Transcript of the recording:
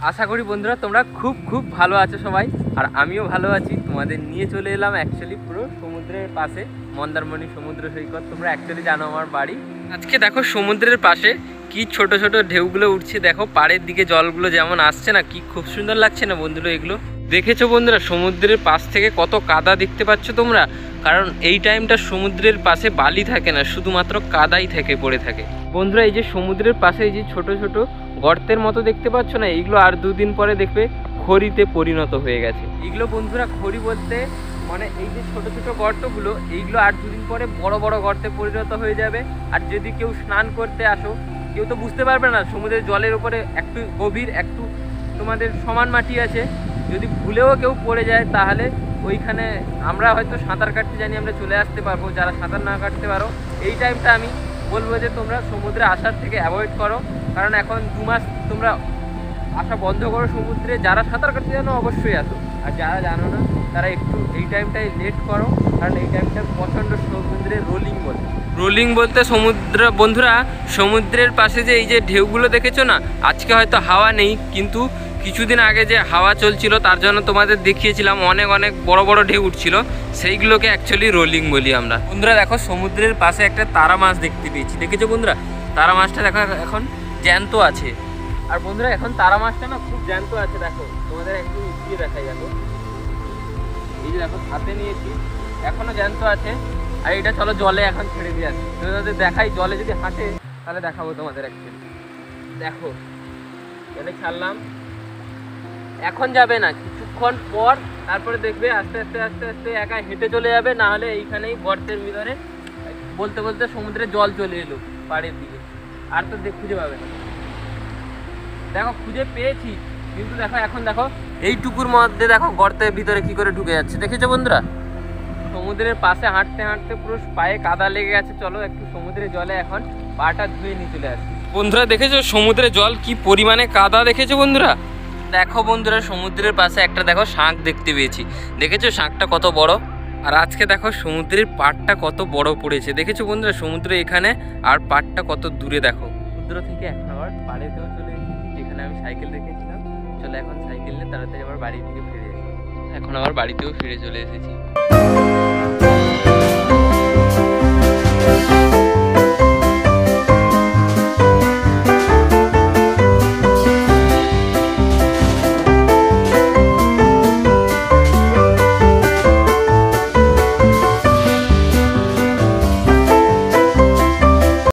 আশা করি বন্ধুরা তোমরা খুব খুব ভালো আছো সবাই, আর আমিও ভালো আছি। তোমাদের নিয়ে চলে এলাম অ্যাকচুয়ালি পুরো সমুদ্রের পাশে, মন্দারমণি সমুদ্র সৈকত। তোমরা অ্যাকচুয়ালি জানো আমার বাড়ি। আজকে দেখো সমুদ্রের পাশে কি ছোট ছোট ঢেউগুলো উঠছে, দেখো পাড়ের দিকে জলগুলো যেমন আসছে না, কি খুব সুন্দর লাগছে না বন্ধুরা। এগুলো দেখেছো বন্ধুরা, সমুদ্রের পাশ থেকে কত কাদা দেখতে পাচ্ছ তোমরা, কারণ এই টাইমটা সমুদ্রের পাশে বালি থাকে না, শুধুমাত্র কাদাই থেকে পড়ে থাকে। বন্ধুরা এই যে সমুদ্রের পাশে এই যে ছোট ছোট গর্তের মতো দেখতে পাচ্ছ না, এইগুলো আর দুদিন পরে দেখবে খড়িতে পরিণত হয়ে গেছে। এইগুলো বন্ধুরা খড়ি বলতে মানে এই যে ছোট ছোট গর্তগুলো, এইগুলো আর দুদিন পরে বড় বড় গর্তে পরিণত হয়ে যাবে। আর যদি কেউ স্নান করতে আসো, কেউ তো বুঝতে পারবে না সমুদ্রের জলের উপরে একটু গভীর, একটু তোমাদের সমান মাটি আছে, যদি ভুলেও কেউ পড়ে যায় তাহলে ওইখানে আমরা হয়তো সাঁতার কাটতে জানি, আমরা চলে আসতে পারবো। যারা সাঁতার না কাটতে পারো, এই টাইমটা আমি বলবো যে তোমরা সমুদ্রে আসার থেকে অ্যাভয়েড করো, কারণ এখন 2 মাস তোমরা আসা বন্ধ করো সমুদ্রে। যারা সাঁতার কাটতে জানো অবশ্যই আসো, আর যারা জানো না তারা একটু এই টাইমটাই লেট করো, কারণ এই টাইমটা প্রচণ্ড সমুদ্রে রোলিং বলে। রোলিং বলতে সমুদ্র বন্ধুরা, সমুদ্রের পাশে যে এই যে ঢেউগুলো দেখেছো না, আজকে হয়তো হাওয়া নেই, কিন্তু কিছুদিন আগে যে হাওয়া চলছিল তার জন্য তোমাদের দেখিয়েছিলাম অনেক অনেক বড় বড় ঢেউ উঠছিল, সেইগুলোকে অ্যাকচুয়ালি রোলিং বলি আমরা। বন্ধুরা দেখো সমুদ্রের পাশে একটা তারা মাছ দেখতে পেয়েছি, দেখেছো বন্ধুরা? তারা মাছটা দেখো এখন জ্যান্ত আছে। আর বন্ধুরা এখন তারা মাছটা না খুব জ্যান্ত আছে, দেখো তোমাদের একটু উঠিয়ে দেখাই। দেখো এই যে দেখো হাতে নিয়েছি, এখনো জ্যান্ত আছে। আর এটা চলো জলে এখন ছেড়ে দিয়ে আসি, তোমাদের দেখাই। জলে যদি হাঁটে তাহলে দেখাবো তোমাদের। অ্যাকচুয়ালি দেখো জলে ছাড়লাম, এখন যাবে না, কিছুক্ষণ পর তারপরে দেখবে আস্তে আস্তে আস্তে আস্তে একা হেঁটে চলে যাবে, না হলে এইখানেই গর্তের ভিতরে বলতে বলতে সমুদ্রে জল চলে এলো পাড়ের দিকে, আর তো খুঁজে পাবে না। দেখো খুঁজে পেয়েছি, কিন্তু দেখো এখন দেখো এইটুকুর মধ্যে দেখো গর্তের ভিতরে কি করে ঢুকে যাচ্ছে, দেখেছো বন্ধুরা? সমুদ্রের পাশে হাঁটতে হাঁটতে পুরো পায়ে কাদা লেগে গেছে। চলো একটু সমুদ্রের জলে এখন পাটা ধুয়ে নিয়ে চলে আসি। বন্ধুরা দেখেছো সমুদ্রের জল কি পরিমাণে কাদা, দেখেছো বন্ধুরা? দেখো বন্ধুরা সমুদ্রের পাশে একটা দেখো শাঁখ দেখতে পেয়েছি, দেখেছো শাঁখটা কত বড়? আর আজকে দেখো সমুদ্রের পাড়টা কত বড় পড়েছে, দেখেছো বন্ধুরা? সমুদ্র এখানে আর পাড়টা কত দূরে দেখো। সমুদ্র থেকে এখন আবার পাড়েতেও চলে এসেছি, যেখানে আমি সাইকেল রেখেছিলাম। চলো এখন সাইকেল নিয়ে তাড়াতাড়ি আবার বাড়ির দিকে ফিরে যাই। এখন আবার বাড়িতেও ফিরে চলে এসেছি।